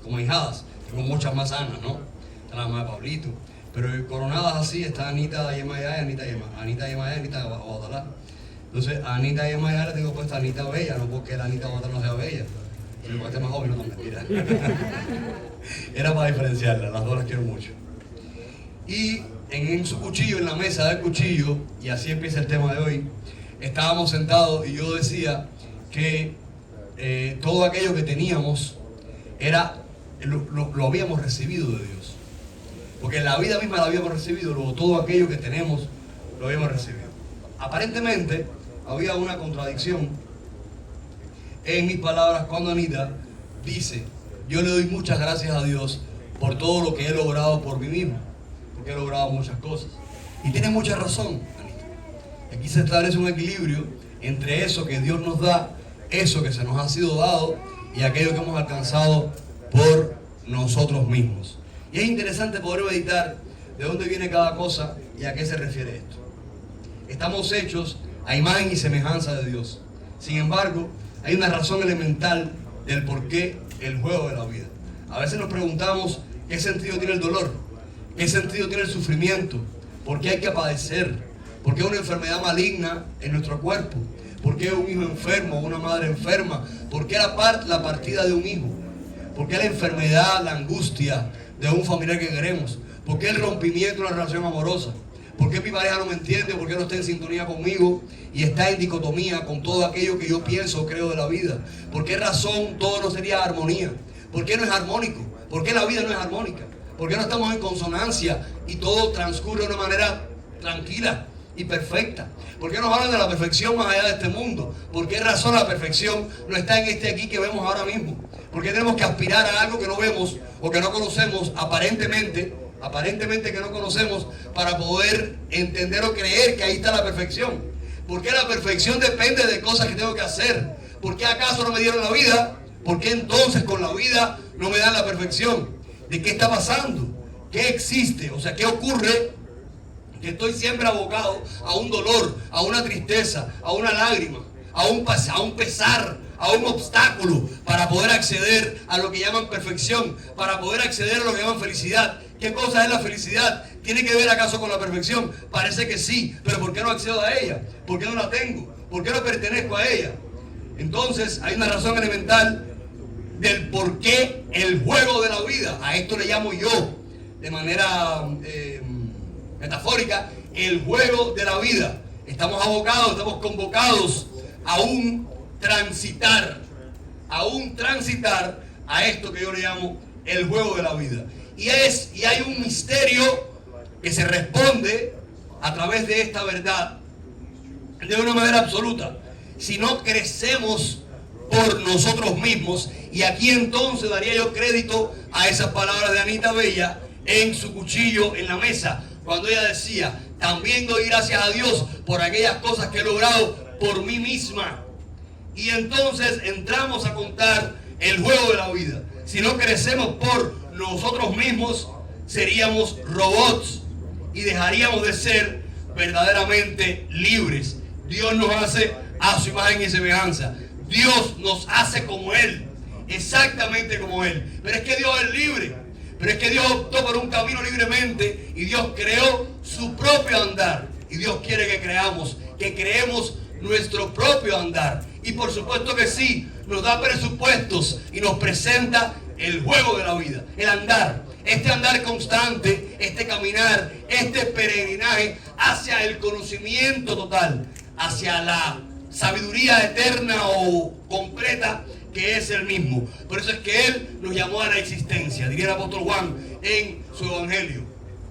como ahijadas. Tengo muchas más Anas, ¿no? Está la mamá de Pablito. Pero coronadas así está Anita Yemayá y Anita Yemayá. Anita Yemayá y Anita Guadalá. Entonces, a Anita Yemayá le tengo puesta Anita Bella, no porque la Anita Guadalá no sea bella. Sino porque esté más joven, no, mentira. Era para diferenciarla, las dos las quiero mucho. Y en su cuchillo, en la mesa del cuchillo, y así empieza el tema de hoy, estábamos sentados y yo decía que todo aquello que teníamos lo habíamos recibido de Dios. Porque en la vida misma la habíamos recibido, luego todo aquello que tenemos lo habíamos recibido. Aparentemente había una contradicción en mis palabras cuando Anita dice: yo le doy muchas gracias a Dios por todo lo que he logrado por mí mismo, porque he logrado muchas cosas. Y tiene mucha razón, Anita. Aquí se establece un equilibrio entre eso que Dios nos da, eso que se nos ha sido dado, y aquello que hemos alcanzado por nosotros mismos. Y es interesante poder meditar de dónde viene cada cosa y a qué se refiere esto. Estamos hechos a imagen y semejanza de Dios. Sin embargo, hay una razón elemental del por qué el juego de la vida. A veces nos preguntamos qué sentido tiene el dolor, qué sentido tiene el sufrimiento, por qué hay que padecer, por qué una enfermedad maligna en nuestro cuerpo, por qué un hijo enfermo, una madre enferma, por qué la partida de un hijo, por qué la enfermedad, la angustia de un familiar que queremos, por qué el rompimiento de una relación amorosa, por qué mi pareja no me entiende, por qué no está en sintonía conmigo y está en dicotomía con todo aquello que yo pienso o creo de la vida, por qué razón todo no sería armonía, por qué no es armónico, por qué la vida no es armónica, por qué no estamos en consonancia y todo transcurre de una manera tranquila y perfecta. ¿Por qué nos hablan de la perfección más allá de este mundo? ¿Por qué razón la perfección no está en este aquí que vemos ahora mismo? ¿Por qué tenemos que aspirar a algo que no vemos o que no conocemos, aparentemente que no conocemos, para poder entender o creer que ahí está la perfección? ¿Por qué la perfección depende de cosas que tengo que hacer? ¿Por qué acaso no me dieron la vida? ¿Por qué entonces con la vida no me dan la perfección? ¿De qué está pasando? ¿Qué existe? O sea, ¿qué ocurre? Que estoy siempre abocado a un dolor, a una tristeza, a una lágrima, a un pesar, a un obstáculo para poder acceder a lo que llaman perfección, para poder acceder a lo que llaman felicidad. ¿Qué cosa es la felicidad? ¿Tiene que ver acaso con la perfección? Parece que sí, pero ¿por qué no accedo a ella? ¿Por qué no la tengo? ¿Por qué no pertenezco a ella? Entonces hay una razón elemental del por qué el juego de la vida. A esto le llamo yo, de manera metafórica, el juego de la vida. Estamos abocados, estamos convocados a un transitar a esto que yo le llamo el juego de la vida. Y hay un misterio que se responde a través de esta verdad de una manera absoluta. Si no crecemos por nosotros mismos, y aquí entonces daría yo crédito a esas palabras de Anita Bella en su cuchillo en la mesa, cuando ella decía: también doy gracias a Dios por aquellas cosas que he logrado por mí misma. Y entonces entramos a contar el juego de la vida. Si no crecemos por nosotros mismos, seríamos robots y dejaríamos de ser verdaderamente libres. Dios nos hace a su imagen y semejanza. Dios nos hace como Él, exactamente como Él. Pero es que Dios es libre. Pero es que Dios optó por un camino libremente y Dios creó su propio andar. Y Dios quiere que creemos nuestro propio andar. Y por supuesto que sí, nos da presupuestos y nos presenta el juego de la vida, el andar. Este andar constante, este caminar, este peregrinaje hacia el conocimiento total, hacia la sabiduría eterna o completa que es el mismo. Por eso es que Él nos llamó a la existencia, diría el apóstol Juan en su evangelio.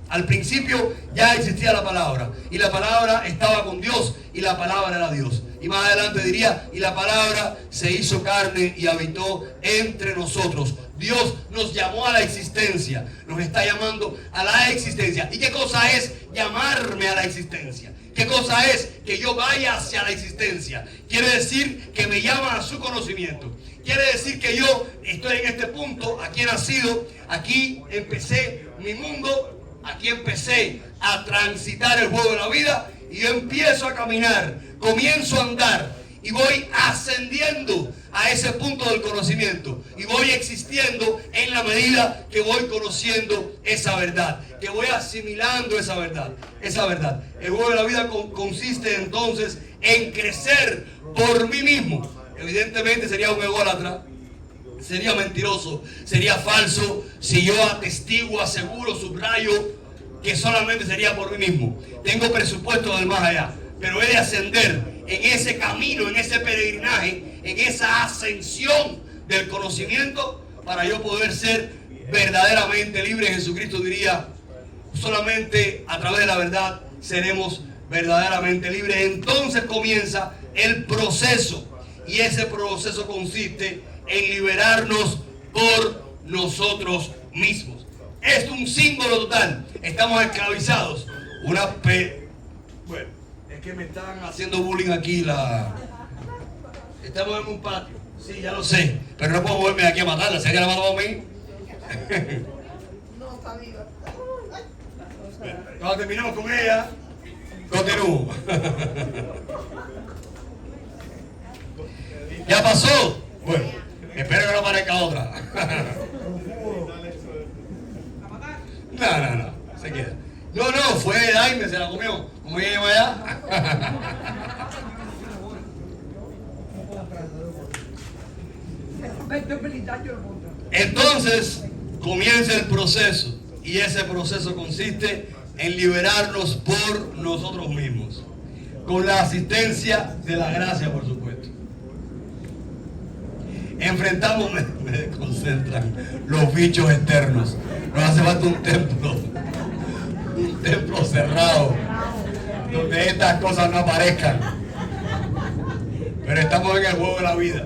Al principio ya existía la palabra, y la palabra estaba con Dios, y la palabra era Dios. Y más adelante diría: y la palabra se hizo carne y habitó entre nosotros. Dios nos llamó a la existencia, nos está llamando a la existencia. ¿Y qué cosa es llamarme a la existencia? ¿Qué cosa es que yo vaya hacia la existencia? Quiere decir que me llama a su conocimiento. Quiere decir que yo estoy en este punto, aquí he nacido, aquí empecé mi mundo, aquí empecé a transitar el juego de la vida, y yo empiezo a caminar, comienzo a andar. y voy ascendiendo a ese punto del conocimiento y voy existiendo en la medida que voy conociendo esa verdad, que voy asimilando esa verdad. El juego de la vida consiste entonces en crecer por mí mismo. Evidentemente sería un ególatra, sería mentiroso, sería falso si yo atestiguo, aseguro, subrayo que solamente sería por mí mismo. Tengo presupuesto del más allá, pero he de ascender en ese camino, en ese peregrinaje, en esa ascensión del conocimiento para yo poder ser verdaderamente libre. Jesucristo diría, solamente a través de la verdad seremos verdaderamente libres. Entonces comienza el proceso, y ese proceso consiste en liberarnos por nosotros mismos. Es un símbolo total. Estamos esclavizados. Bueno, es que me están haciendo bullying aquí. Estamos en un patio. Sí, ya lo sé. Pero no puedo moverme de aquí a matarla. ¿Sería la mató a mí? No, está viva. Cuando terminamos con ella, continúo. ¿Ya pasó? Bueno, espero que no aparezca otra. No, se queda. No, fue Jaime, se la comió. ¿Cómo ella lleva allá? Entonces comienza el proceso, y ese proceso consiste en liberarnos por nosotros mismos, con la asistencia de la gracia, por supuesto. Enfrentamos, me desconcentran, los bichos externos. Nos hace falta un templo cerrado, donde estas cosas no aparezcan. Pero estamos en el juego de la vida.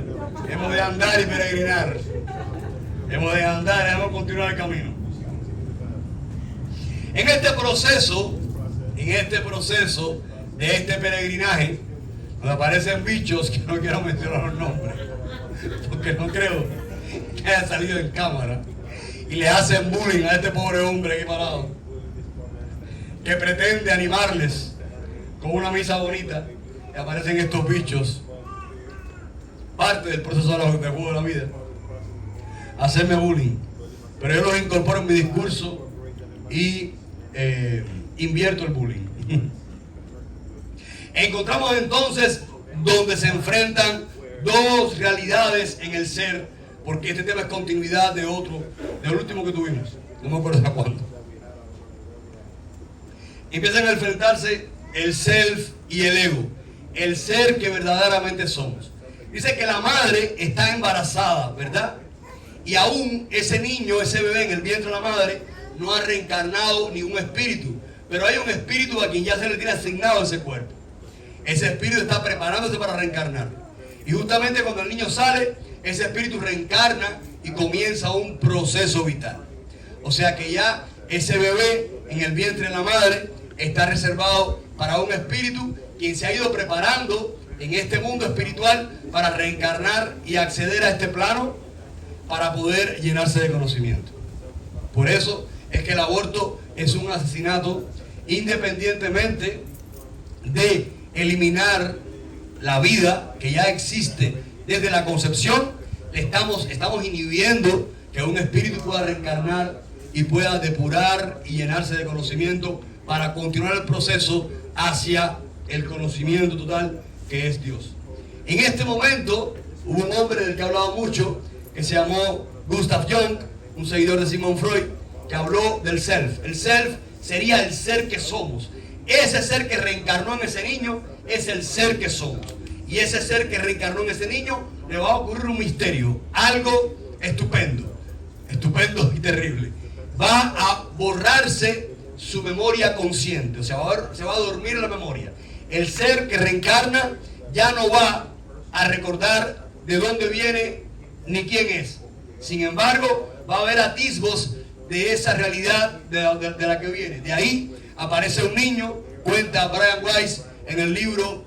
Hemos de andar y peregrinar. Hemos de andar, hemos de continuar el camino. En este proceso de este peregrinaje, nos aparecen bichos que no quiero mencionar los nombres, porque no creo que haya salido en cámara, y le hacen bullying a este pobre hombre aquí parado, que pretende animarles con una misa bonita, y aparecen estos bichos, parte del proceso del juego de la vida, hacerme bullying. Pero yo los incorporo en mi discurso y invierto el bullying. Encontramos entonces donde se enfrentan dos realidades en el ser, porque este tema es continuidad del último que tuvimos, no me acuerdo hasta cuándo. Empiezan a enfrentarse el self y el ego, el ser que verdaderamente somos. Dice que la madre está embarazada, ¿verdad? Y aún ese niño, ese bebé en el vientre de la madre, no ha reencarnado ningún espíritu, pero hay un espíritu a quien ya se le tiene asignado ese cuerpo. Ese espíritu está preparándose para reencarnar. Y justamente cuando el niño sale, ese espíritu reencarna y comienza un proceso vital. O sea que ya ese bebé en el vientre de la madre está reservado para un espíritu quien se ha ido preparando en este mundo espiritual para reencarnar y acceder a este plano para poder llenarse de conocimiento. Por eso es que el aborto es un asesinato, independientemente de eliminar la vida que ya existe desde la concepción. Estamos inhibiendo que un espíritu pueda reencarnar y pueda depurar y llenarse de conocimiento para continuar el proceso hacia el conocimiento total que es Dios. En este momento hubo un hombre del que he hablado mucho que se llamó Gustav Jung, un seguidor de Sigmund Freud, que habló del self. El self sería el ser que somos. Ese ser que reencarnó en ese niño es el ser que somos. Y ese ser que reencarnó en ese niño le va a ocurrir un misterio, algo estupendo y terrible. Va a borrarse su memoria consciente, o sea, se va a dormir la memoria. El ser que reencarna ya no va a recordar de dónde viene ni quién es. Sin embargo, va a haber atisbos de esa realidad de la que viene. De ahí aparece un niño, cuenta Brian Weiss en el libro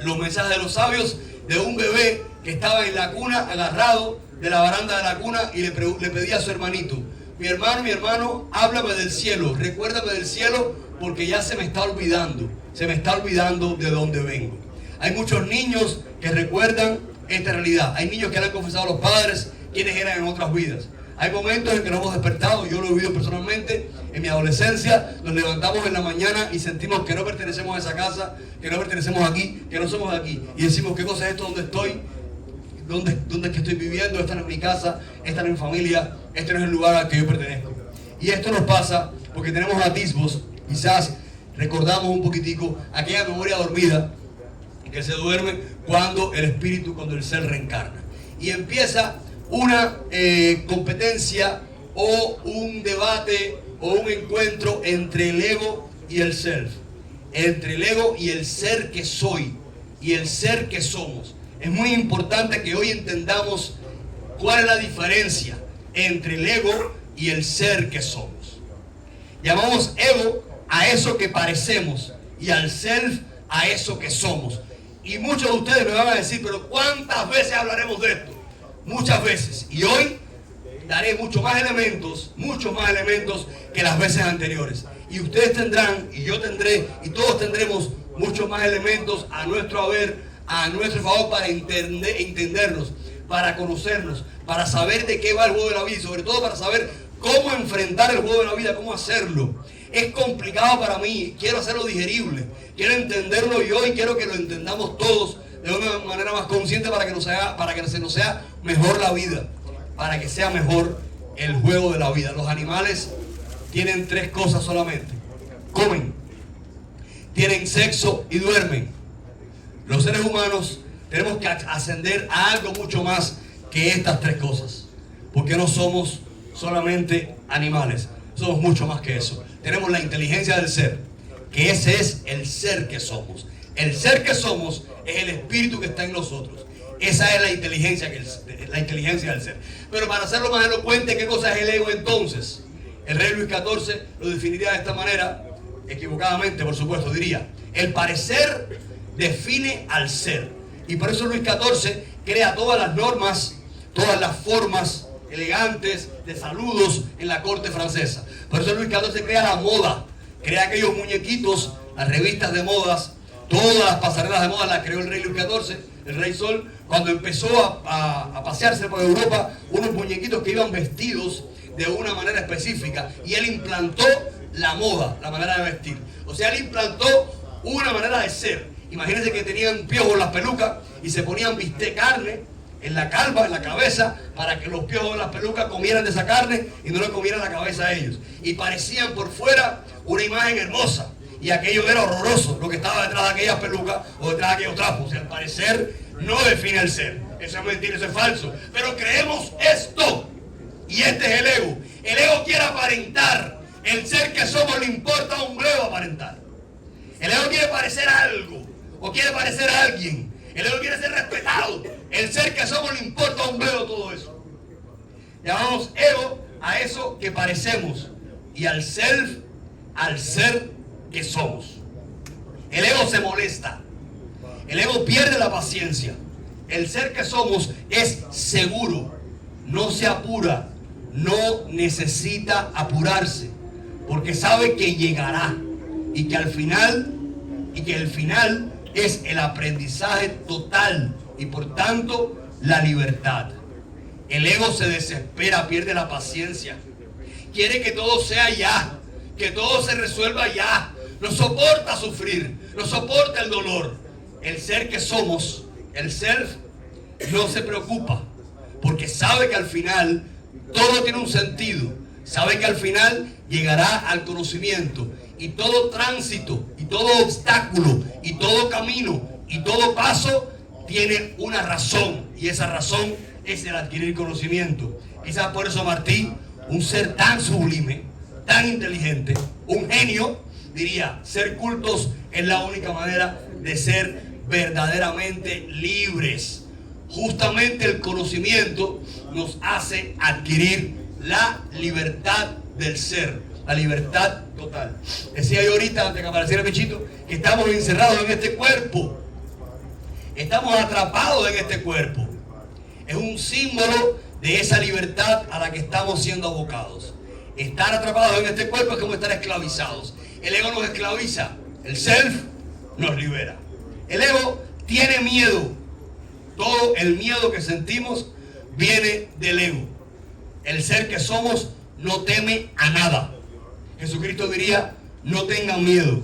Los mensajes de los sabios, de un bebé que estaba en la cuna, agarrado de la baranda de la cuna, y le pedía a su hermanito: mi hermano, háblame del cielo, recuérdame del cielo, porque ya se me está olvidando de dónde vengo. Hay muchos niños que recuerdan esta realidad. Hay niños que le han confesado a los padres quienes eran en otras vidas. Hay momentos en que nos hemos despertado, yo lo he vivido personalmente, en mi adolescencia, nos levantamos en la mañana y sentimos que no pertenecemos a esa casa, que no pertenecemos aquí, que no somos de aquí. Y decimos, ¿qué cosa es esto? ¿Dónde estoy? ¿Dónde es que estoy viviendo? Esta no es mi casa, esta no es mi familia, este no es el lugar al que yo pertenezco. Y esto nos pasa porque tenemos atisbos, quizás recordamos un poquitico aquella memoria dormida que se duerme cuando el ser reencarna. Y empieza una competencia o un debate o un encuentro entre el ego y el self, entre el ego y el ser que soy y el ser que somos. Es muy importante que hoy entendamos cuál es la diferencia entre el ego y el ser que somos. Llamamos ego a eso que parecemos y al self a eso que somos. Y muchos de ustedes me van a decir, pero ¿cuántas veces hablaremos de esto? Muchas veces. Y hoy daré muchos más elementos que las veces anteriores. Y ustedes tendrán, y yo tendré, y todos tendremos muchos más elementos a nuestro haber, a nuestro favor, para entendernos, para conocernos, para saber de qué va el juego de la vida y sobre todo para saber cómo enfrentar el juego de la vida, cómo hacerlo. Es complicado para mí, quiero hacerlo digerible, quiero entenderlo yo y quiero que lo entendamos todos de una manera más consciente para que se nos sea mejor la vida, para que sea mejor el juego de la vida. Los animales tienen tres cosas solamente: comen, tienen sexo y duermen. Los seres humanos tenemos que ascender a algo mucho más que estas tres cosas, porque no somos solamente animales, somos mucho más que eso. Tenemos la inteligencia del ser, que ese es el ser que somos. El ser que somos es el espíritu que está en nosotros. Esa es la inteligencia del ser. Pero para hacerlo más elocuente, ¿qué cosa es el ego entonces? El rey Luis XIV lo definiría de esta manera, equivocadamente por supuesto, diría: el parecer define al ser. Y por eso Luis XIV crea todas las normas, todas las formas elegantes de saludos en la corte francesa. Por eso Luis XIV crea la moda, crea aquellos muñequitos, las revistas de modas, todas las pasarelas de moda las creó el rey Luis XIV, el rey Sol, cuando empezó a pasearse por Europa, unos muñequitos que iban vestidos de una manera específica, y él implantó la moda, la manera de vestir. O sea, él implantó una manera de ser. Imagínense que tenían piojos en las pelucas y se ponían carne en la calva, en la cabeza, para que los piojos de las pelucas comieran de esa carne y no le comieran la cabeza a ellos. Y parecían por fuera una imagen hermosa. Y aquello era horroroso, lo que estaba detrás de aquellas pelucas o detrás de aquellos trapos. O sea, el parecer no define el ser. Eso es mentira, eso es falso. Pero creemos esto. Y este es el ego. El ego quiere aparentar. El ser que somos le importa un bledo aparentar. El ego quiere parecer algo o quiere parecer a alguien. El ego quiere ser respetado. El ser que somos le importa un bledo todo eso. Llamamos ego a eso que parecemos y al self, al ser que somos. El ego se molesta. El ego pierde la paciencia. El ser que somos es seguro. No se apura. No necesita apurarse. Porque sabe que llegará. Y que al final, el final es el aprendizaje total. Y por tanto, la libertad. El ego se desespera, pierde la paciencia. Quiere que todo sea ya. Que todo se resuelva ya. No soporta sufrir. No soporta el dolor. El ser que somos, el self, no se preocupa. Porque sabe que al final todo tiene un sentido. Sabe que al final llegará al conocimiento. Y todo tránsito, y todo obstáculo, y todo camino, y todo paso tiene una razón. Y esa razón es el adquirir conocimiento. Quizás por eso Martí, un ser tan sublime, tan inteligente, un genio, diría: ser cultos es la única manera de ser verdaderamente libres. Justamente el conocimiento nos hace adquirir la libertad del ser, la libertad total. Decía yo ahorita, antes que apareciera Pechito, que estamos encerrados en este cuerpo. Estamos atrapados en este cuerpo. Es un símbolo de esa libertad a la que estamos siendo abocados. Estar atrapados en este cuerpo es como estar esclavizados. El ego nos esclaviza, el self nos libera. El ego tiene miedo. Todo el miedo que sentimos viene del ego. El ser que somos no teme a nada. Jesucristo diría: no tengan miedo,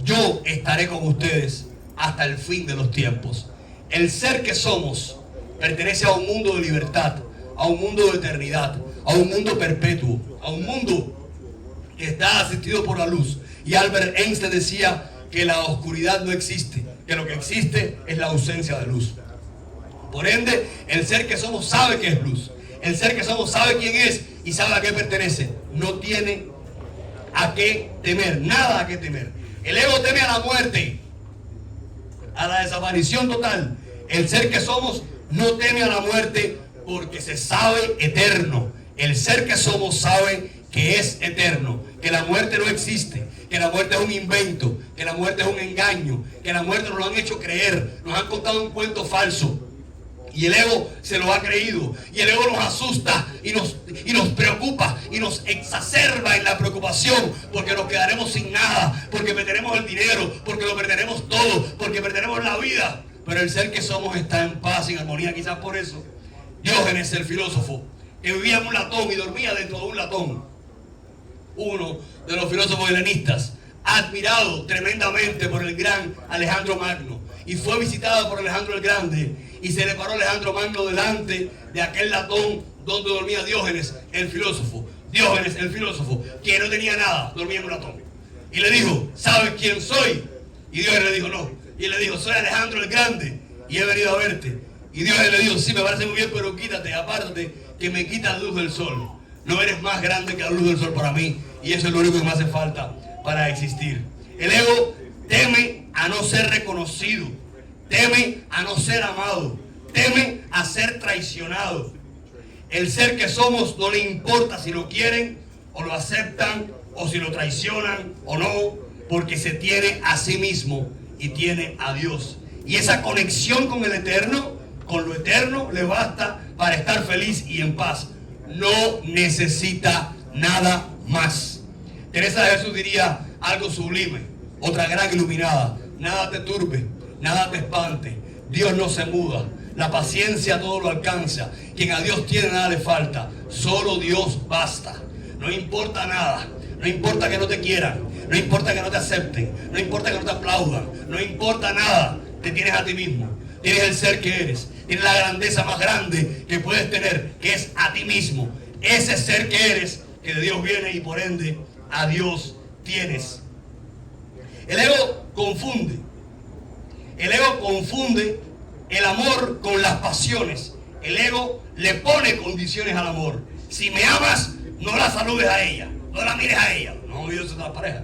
yo estaré con ustedes hasta el fin de los tiempos. El ser que somos pertenece a un mundo de libertad, a un mundo de eternidad, a un mundo perpetuo, a un mundo que está asistido por la luz. Y Albert Einstein decía que la oscuridad no existe, que lo que existe es la ausencia de luz. Por ende, el ser que somos sabe que es luz. El ser que somos sabe quién es y sabe a qué pertenece. No tiene a qué temer, nada a qué temer. El ego teme a la muerte, a la desaparición total. El ser que somos no teme a la muerte porque se sabe eterno. El ser que somos sabe que es eterno, que la muerte no existe, que la muerte es un invento, que la muerte es un engaño, que la muerte nos lo han hecho creer, nos han contado un cuento falso. Y el ego se lo ha creído. Y el ego nos asusta y nos preocupa y nos exacerba en la preocupación, porque nos quedaremos sin nada, porque perderemos el dinero, porque lo perderemos todo, porque perderemos la vida. Pero el ser que somos está en paz, en armonía. Quizás por eso Diógenes, el filósofo, que vivía en un latón y dormía dentro de un latón, uno de los filósofos helenistas, admirado tremendamente por el gran Alejandro Magno, y fue visitado por Alejandro el Grande, y se le paró Alejandro Magno delante de aquel latón donde dormía Diógenes, el filósofo. Diógenes, el filósofo, que no tenía nada, dormía en un latón. Y le dijo: ¿sabes quién soy? Y Diógenes le dijo: no. Y le dijo: soy Alejandro el Grande y he venido a verte. Y Diógenes le dijo: sí, me parece muy bien, pero quítate, apártate, que me quita la luz del sol. No eres más grande que la luz del sol para mí, y eso es lo único que me hace falta para existir. El ego teme a no ser reconocido, teme a no ser amado, teme a ser traicionado. El ser que somos no le importa si lo quieren o lo aceptan, o si lo traicionan o no, porque se tiene a sí mismo y tiene a Dios. Y esa conexión con el eterno, con lo eterno, le basta para estar feliz y en paz. No necesita nada más. Teresa de Jesús diría algo sublime, otra gran iluminada: nada te turbe, nada te espante, Dios no se muda, la paciencia todo lo alcanza, quien a Dios tiene nada le falta, solo Dios basta. No importa nada, no importa que no te quieran, no importa que no te acepten, no importa que no te aplaudan, no importa nada, te tienes a ti mismo, tienes el ser que eres, tienes la grandeza más grande que puedes tener, que es a ti mismo, ese ser que eres, que de Dios viene y por ende a Dios tienes. El ego confunde. El ego confunde el amor con las pasiones. El ego le pone condiciones al amor. Si me amas, no la saludes a ella, no la mires a ella. No, Dios es la pareja.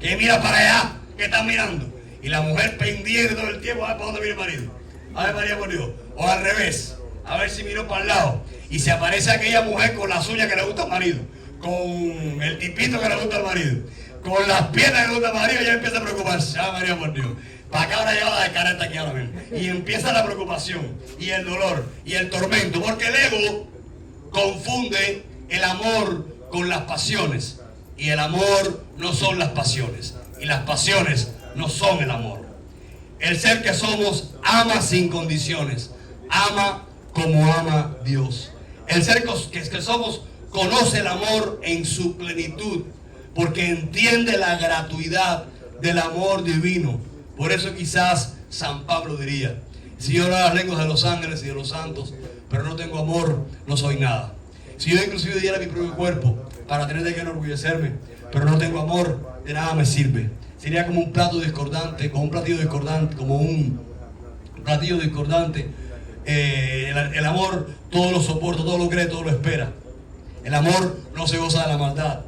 Que mira para allá, que están mirando. Y la mujer pendiente todo el tiempo a ver para dónde viene el marido. A ver, María por Dios. O al revés, a ver si miró para el lado. Y se aparece aquella mujer con las uñas que le gusta al marido, con el tipito que le gusta al marido, con las piernas que le gusta al marido, ya empieza a preocuparse. Ah, María por Dios. ¿Para qué habrá llegado la careta aquí ahora mismo? Y empieza la preocupación, y el dolor, y el tormento, porque el ego confunde el amor con las pasiones. Y el amor no son las pasiones, y las pasiones no son el amor. El ser que somos ama sin condiciones, ama como ama Dios. El ser que somos conoce el amor en su plenitud, porque entiende la gratuidad del amor divino. Por eso quizás San Pablo diría: si yo hablo las lenguas de los ángeles y de los santos, pero no tengo amor, no soy nada. Si yo inclusive diera mi propio cuerpo para tener de qué enorgullecerme, pero no tengo amor, de nada me sirve. Sería como un plato discordante, como un platillo discordante, como un platillo discordante. El amor todo lo soporta, todo lo cree, todo lo espera. El amor no se goza de la maldad.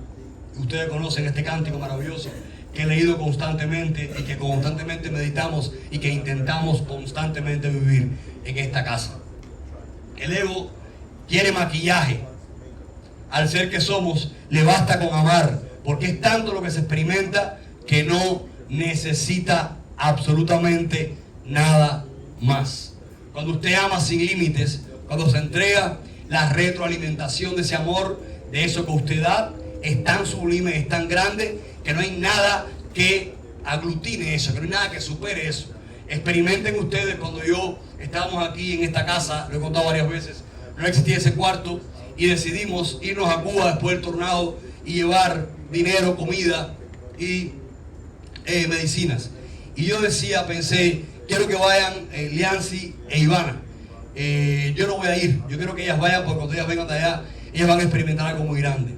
Ustedes conocen este cántico maravilloso que he leído constantemente y que constantemente meditamos y que intentamos constantemente vivir en esta casa. El ego quiere maquillaje. Al ser que somos le basta con amar, porque es tanto lo que se experimenta que no necesita absolutamente nada más. Cuando usted ama sin límites, cuando se entrega, la retroalimentación de ese amor, de eso que usted da, es tan sublime, es tan grande, que no hay nada que aglutine eso, que no hay nada que supere eso. Experimenten ustedes cuando yo estábamos aquí en esta casa, lo he contado varias veces, no existía ese cuarto y decidimos irnos a Cuba después del tornado y llevar dinero, comida y medicinas. Y yo decía, pensé, quiero que vayan Liancy e Ivana. Yo no voy a ir, yo quiero que ellas vayan porque cuando ellas vengan de allá, ellas van a experimentar algo muy grande.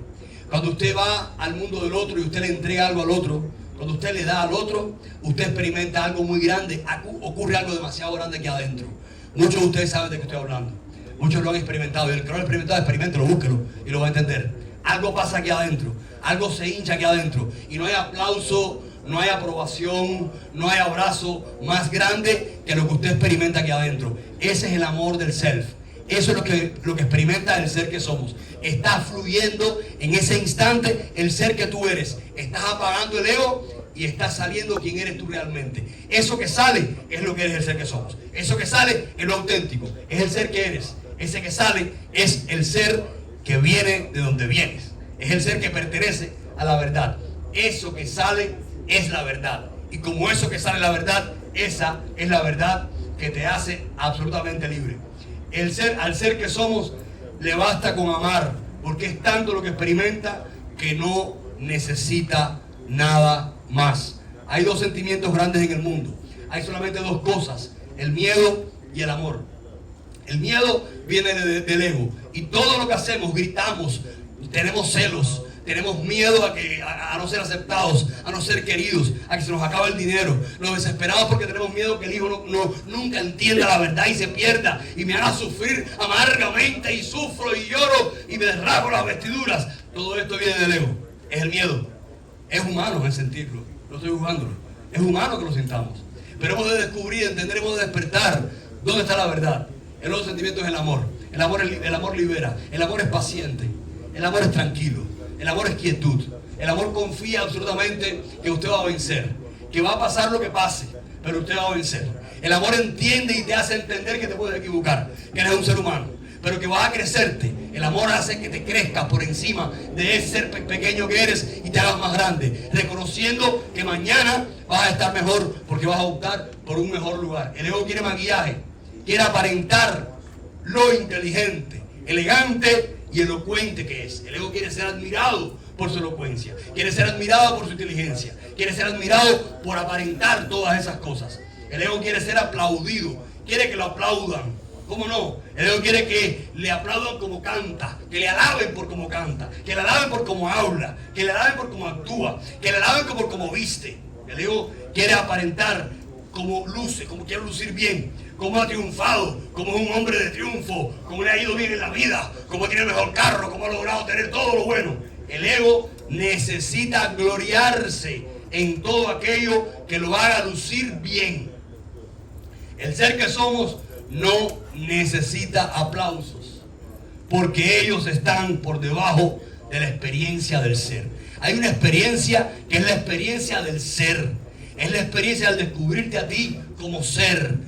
Cuando usted va al mundo del otro y usted le entrega algo al otro, cuando usted le da al otro, usted experimenta algo muy grande, ocurre algo demasiado grande aquí adentro. Muchos de ustedes saben de qué estoy hablando. Muchos lo han experimentado y el que no lo ha experimentado, experimentelo, búsquelo y lo va a entender. Algo pasa aquí adentro, algo se hincha aquí adentro y no hay aplauso, no hay aprobación, no hay abrazo más grande que lo que usted experimenta aquí adentro. Ese es el amor del self. Eso es lo que experimenta el ser que somos. Está fluyendo en ese instante el ser que tú eres. Estás apagando el ego y está saliendo quién eres tú realmente. Eso que sale es lo que eres, el ser que somos. Eso que sale es lo auténtico, es el ser que eres. Ese que sale es el ser que viene de donde vienes. Es el ser que pertenece a la verdad. Eso que sale es la verdad. Y como eso que sale es la verdad, esa es la verdad que te hace absolutamente libre. Al ser que somos le basta con amar, porque es tanto lo que experimenta que no necesita nada más. Hay dos sentimientos grandes en el mundo. Hay solamente dos cosas: el miedo y el amor. El miedo viene del ego y todo lo que hacemos, gritamos, tenemos celos, tenemos miedo a no ser aceptados, a no ser queridos, a que se nos acabe el dinero. Nos desesperamos porque tenemos miedo que el hijo nunca entienda la verdad y se pierda y me haga sufrir amargamente y sufro y lloro y me rasgo las vestiduras. Todo esto viene del ego, es el miedo. Es humano el sentirlo, no estoy juzgándolo, es humano que lo sintamos. Pero hemos de descubrir, entender, hemos de despertar dónde está la verdad. El otro sentimiento es el amor. El amor libera, el amor es paciente, el amor es tranquilo. El amor es quietud. El amor confía absolutamente que usted va a vencer, que va a pasar lo que pase, pero usted va a vencer. El amor entiende y te hace entender que te puedes equivocar, que eres un ser humano, pero que vas a crecerte. El amor hace que te crezcas por encima de ese ser pequeño que eres y te hagas más grande, reconociendo que mañana vas a estar mejor porque vas a optar por un mejor lugar. El ego quiere maquillaje, quiere aparentar lo inteligente, elegante y elocuente que es. El ego quiere ser admirado por su elocuencia, quiere ser admirado por su inteligencia, quiere ser admirado por aparentar todas esas cosas. El ego quiere ser aplaudido, quiere que lo aplaudan. ¿Cómo no? El ego quiere que le aplaudan como canta, que le alaben por cómo canta, que le alaben por cómo habla, que le alaben por cómo actúa, que le alaben por cómo viste. El ego quiere aparentar como luce, como quiere lucir bien, como ha triunfado, como es un hombre de triunfo, como le ha ido bien en la vida, como tiene el mejor carro, como ha logrado tener todo lo bueno. El ego necesita gloriarse en todo aquello que lo haga lucir bien. El ser que somos no necesita aplausos, porque ellos están por debajo de la experiencia del ser. Hay una experiencia que es la experiencia del ser. Es la experiencia del descubrirte a ti como ser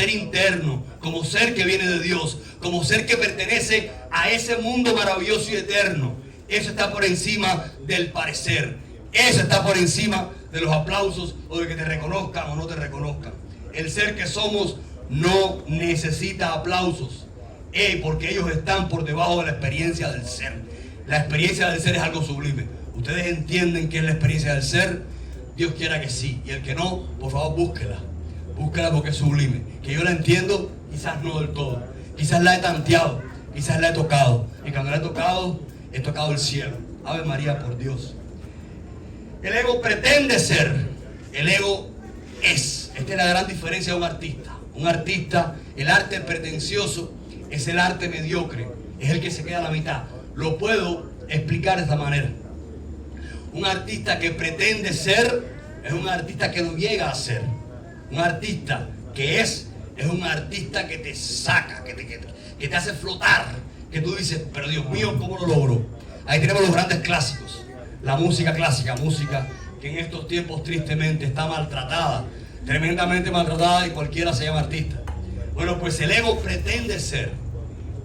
interno, como ser que viene de Dios, como ser que pertenece a ese mundo maravilloso y eterno. Eso está por encima del parecer. Eso está por encima de los aplausos o de que te reconozcan o no te reconozcan. El ser que somos no necesita aplausos, porque ellos están por debajo de la experiencia del ser. La experiencia del ser es algo sublime. ¿Ustedes entienden qué es la experiencia del ser? Dios quiera que sí, y el que no, por favor búsquela porque es sublime. Que yo la entiendo, quizás no del todo, quizás la he tanteado, quizás la he tocado, y cuando la he tocado el cielo. Ave María, por Dios. El ego pretende ser, el ego es. Esta es la gran diferencia de un artista. Un artista, el arte pretencioso es el arte mediocre, es el que se queda a la mitad. Lo puedo explicar de esta manera. Un artista que pretende ser es un artista que no llega a ser. Un artista que es un artista que te saca, que te hace flotar, que tú dices, pero Dios mío, ¿cómo lo logró? Ahí tenemos los grandes clásicos. La música clásica, música que en estos tiempos tristemente está maltratada, tremendamente maltratada, y cualquiera se llama artista. Bueno, pues el ego pretende ser.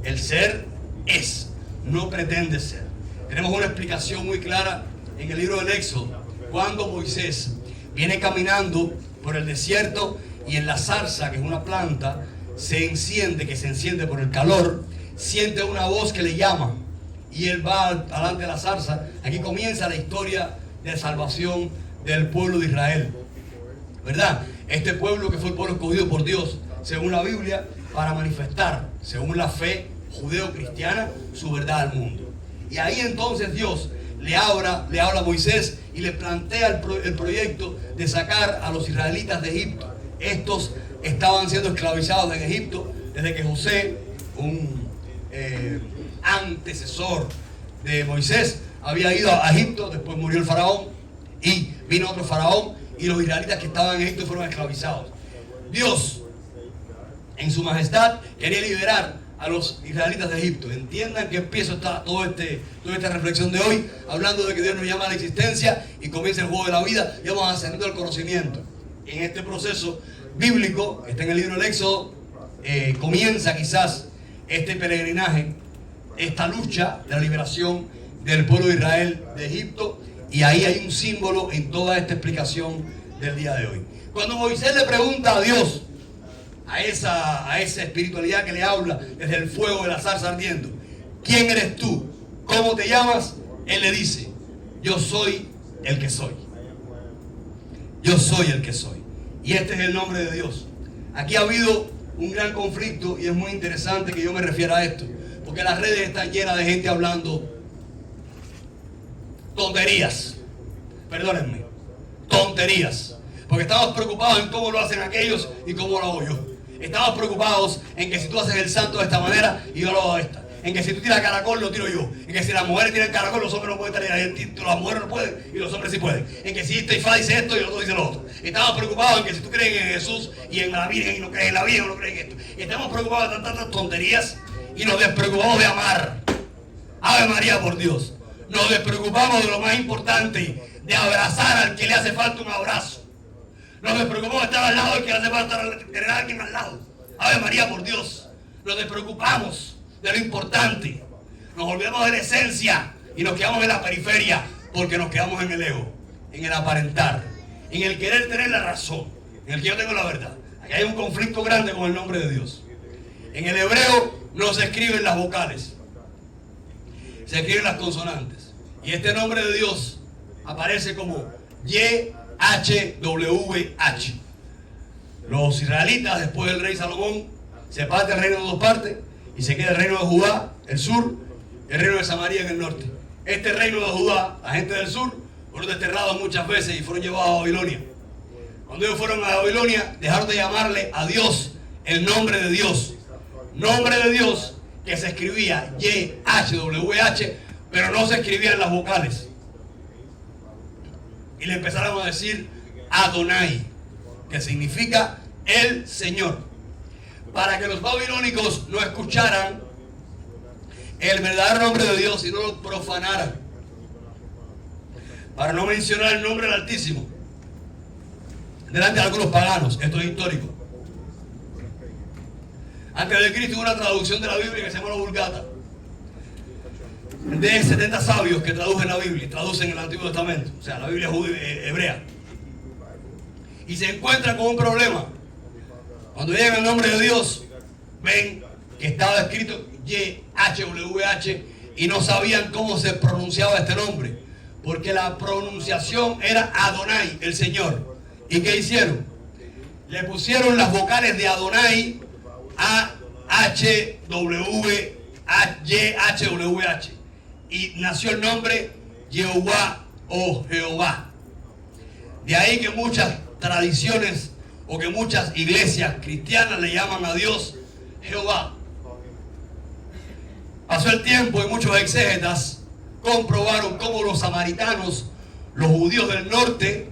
El ser es, no pretende ser. Tenemos una explicación muy clara en el libro del Éxodo, cuando Moisés viene caminando por el desierto y en la zarza, que es una planta, que se enciende por el calor, siente una voz que le llama y él va adelante de la zarza. Aquí comienza la historia de salvación del pueblo de Israel, ¿verdad? Este pueblo que fue el pueblo escogido por Dios, según la Biblia, para manifestar, según la fe judeo-cristiana, su verdad al mundo. Y ahí entonces Dios le habla a Moisés y le plantea el proyecto de sacar a los israelitas de Egipto. Estos estaban siendo esclavizados en Egipto desde que José, un antecesor de Moisés, había ido a Egipto. Después murió el faraón y vino otro faraón y los israelitas que estaban en Egipto fueron esclavizados. Dios, en su majestad, quería liberar a los israelitas de Egipto. Entiendan que empiezo toda esta reflexión de hoy hablando de que Dios nos llama a la existencia y comienza el juego de la vida y vamos ascendiendo al conocimiento. En este proceso bíblico, que está en el libro del Éxodo, comienza quizás este peregrinaje, esta lucha de la liberación del pueblo de Israel de Egipto, y ahí hay un símbolo en toda esta explicación del día de hoy. Cuando Moisés le pregunta a Dios, a esa espiritualidad que le habla desde el fuego de la zarza ardiendo, ¿quién eres tú? ¿Cómo te llamas? Él le dice, yo soy el que soy. Yo soy el que soy. Y este es el nombre de Dios. Aquí ha habido un gran conflicto y es muy interesante que yo me refiera a esto, porque las redes están llenas de gente hablando tonterías. Perdónenme, tonterías. Porque estamos preocupados en cómo lo hacen aquellos y cómo lo hago yo. Estamos preocupados en que si tú haces el santo de esta manera y yo lo hago de esta. En que si tú tiras caracol, lo tiro yo. En que si las mujeres tiran caracol, los hombres no pueden tirar ahí. Las mujeres no pueden y los hombres sí pueden. En que si Estefa dice esto y el otro dice lo otro. Estamos preocupados en que si tú crees en Jesús y en la Virgen y no crees en la Virgen o no crees en esto. Estamos preocupados de tantas tonterías y nos despreocupamos de amar. Ave María por Dios. Nos despreocupamos de lo más importante, de abrazar al que le hace falta un abrazo. Nos despreocupamos de estar al lado del que le hace falta tener a alguien al lado. Ave María por Dios. Nos despreocupamos de lo importante. Nos olvidamos de la esencia y nos quedamos en la periferia porque nos quedamos en el ego, en el aparentar, en el querer tener la razón, en el que yo tengo la verdad. Aquí hay un conflicto grande con el nombre de Dios. En el hebreo no se escriben las vocales, se escriben las consonantes. Y este nombre de Dios aparece como YHWH. Los israelitas, después del rey Salomón, se parte el reino en dos partes y se queda el reino de Judá, el sur, y el reino de Samaria en el norte. Este reino de Judá, la gente del sur, fueron desterrados muchas veces y fueron llevados a Babilonia. Cuando ellos fueron a Babilonia, dejaron de llamarle a Dios el nombre de Dios. Nombre de Dios que se escribía YHWH, pero no se escribían las vocales. Y le empezaron a decir Adonai, que significa el Señor. Para que los babilónicos no escucharan el verdadero nombre de Dios y no lo profanaran. Para no mencionar el nombre del Altísimo delante de algunos paganos. Esto es histórico. Antes de Cristo hubo una traducción de la Biblia que se llama la Vulgata, de 70 sabios que traducen la Biblia, traducen el Antiguo Testamento, o sea, la Biblia hebrea. Y se encuentran con un problema. Cuando llegan al nombre de Dios, ven que estaba escrito YHWH y no sabían cómo se pronunciaba este nombre, porque la pronunciación era Adonai, el Señor. ¿Y qué hicieron? Le pusieron las vocales de Adonai a YHWH y nació el nombre Jehová o Jehová. De ahí que muchas tradiciones o que muchas iglesias cristianas le llaman a Dios Jehová. Pasó el tiempo y muchos exégetas comprobaron cómo los samaritanos, los judíos del norte,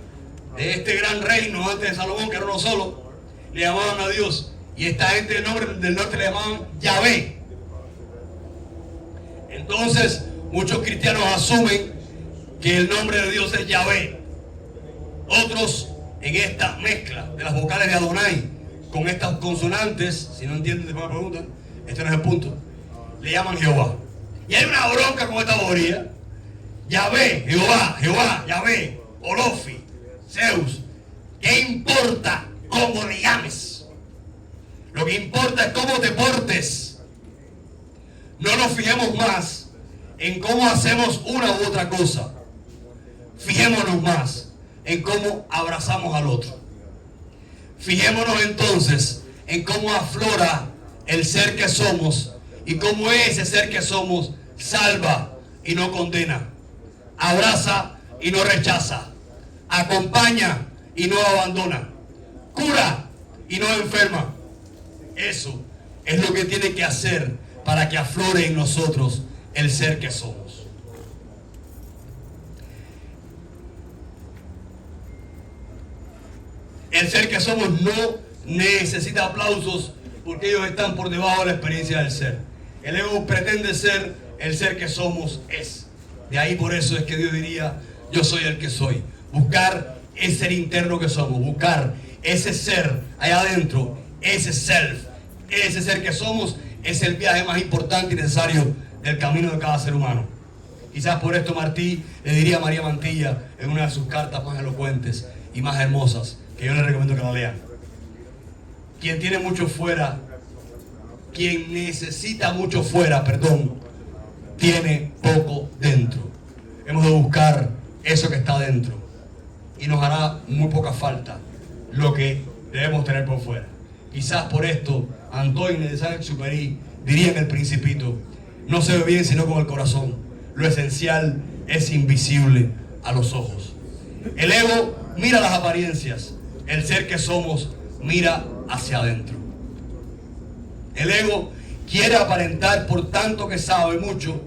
de este gran reino antes de Salomón, que era uno solo, le llamaban a Dios. Y esta gente del norte le llamaban Yahvé. Entonces, muchos cristianos asumen que el nombre de Dios es Yahvé. Otros, en esta mezcla de las vocales de Adonai con estas consonantes, si no entienden, después me preguntan, este no es el punto, le llaman Jehová. Y hay una bronca con esta bobería. Yahvé, Jehová, Jehová, Yahvé, Olofi, Zeus. ¿Qué importa cómo le llames. Lo que importa es cómo te portes. No nos fijemos más en cómo hacemos una u otra cosa. Fijémonos más en cómo abrazamos al otro. Fijémonos entonces en cómo aflora el ser que somos y cómo ese ser que somos salva y no condena, abraza y no rechaza, acompaña y no abandona, cura y no enferma. Eso es lo que tiene que hacer para que aflore en nosotros el ser que somos. El ser que somos no necesita aplausos porque ellos están por debajo de la experiencia del ser. El ego pretende ser, el ser que somos es. De ahí por eso es que Dios diría, yo soy el que soy. Buscar ese ser interno que somos, buscar ese ser allá adentro, ese self, ese ser que somos, es el viaje más importante y necesario del camino de cada ser humano. Quizás por esto Martí le diría a María Mantilla en una de sus cartas más elocuentes y más hermosas, que yo les recomiendo que la lean. Quien tiene mucho fuera, quien necesita mucho fuera, tiene poco dentro. Hemos de buscar eso que está dentro y nos hará muy poca falta lo que debemos tener por fuera. Quizás por esto Antoine de Saint-Exupéry diría en El Principito, no se ve bien sino con el corazón, lo esencial es invisible a los ojos. El ego mira las apariencias, el ser que somos mira hacia adentro. El ego quiere aparentar por tanto que sabe mucho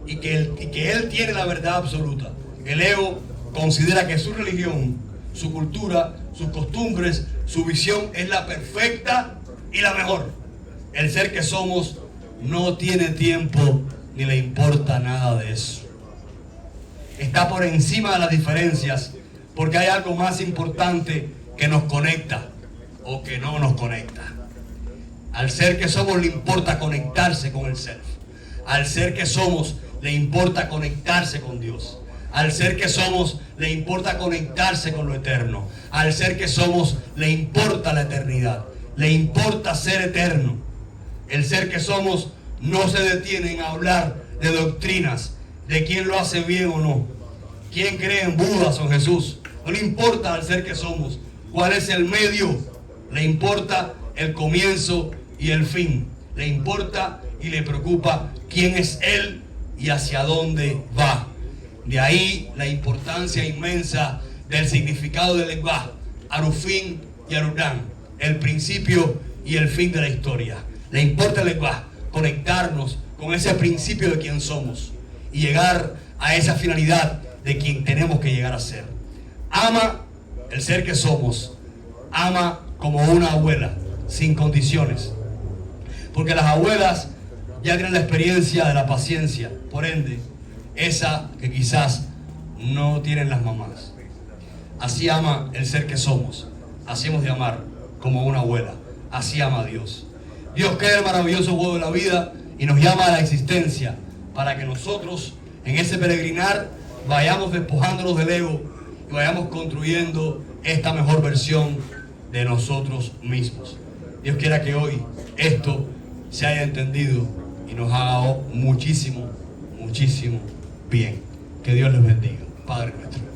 y que él tiene la verdad absoluta. El ego considera que su religión, su cultura, sus costumbres, su visión es la perfecta y la mejor. El ser que somos no tiene tiempo ni le importa nada de eso. Está por encima de las diferencias porque hay algo más importante que nos conecta o que no nos conecta. Al ser que somos le importa conectarse con el self. Al ser que somos le importa conectarse con Dios. Al ser que somos le importa conectarse con lo eterno. Al ser que somos le importa la eternidad. Le importa ser eterno. El ser que somos no se detiene en hablar de doctrinas, de quién lo hace bien o no. ¿Quién cree en Buda o en Jesús? No le importa al ser que somos cuál es el medio. Le importa el comienzo y el fin. Le importa y le preocupa quién es Él y hacia dónde va. De ahí la importancia inmensa del significado del lenguaje, Arufin y Arudán, el principio y el fin de la historia. Le importa el lenguaje, conectarnos con ese principio de quién somos y llegar a esa finalidad de quien tenemos que llegar a ser. Ama el ser que somos, ama como una abuela, sin condiciones. Porque las abuelas ya tienen la experiencia de la paciencia, por ende, esa que quizás no tienen las mamás. Así ama el ser que somos, así hemos de amar como una abuela, así ama a Dios. Dios crea el maravilloso juego de la vida y nos llama a la existencia para que nosotros en ese peregrinar vayamos despojándonos del ego y vayamos construyendo esta mejor versión de nosotros mismos. Dios quiera que hoy esto se haya entendido y nos haga muchísimo bien. Que Dios les bendiga. Padre nuestro.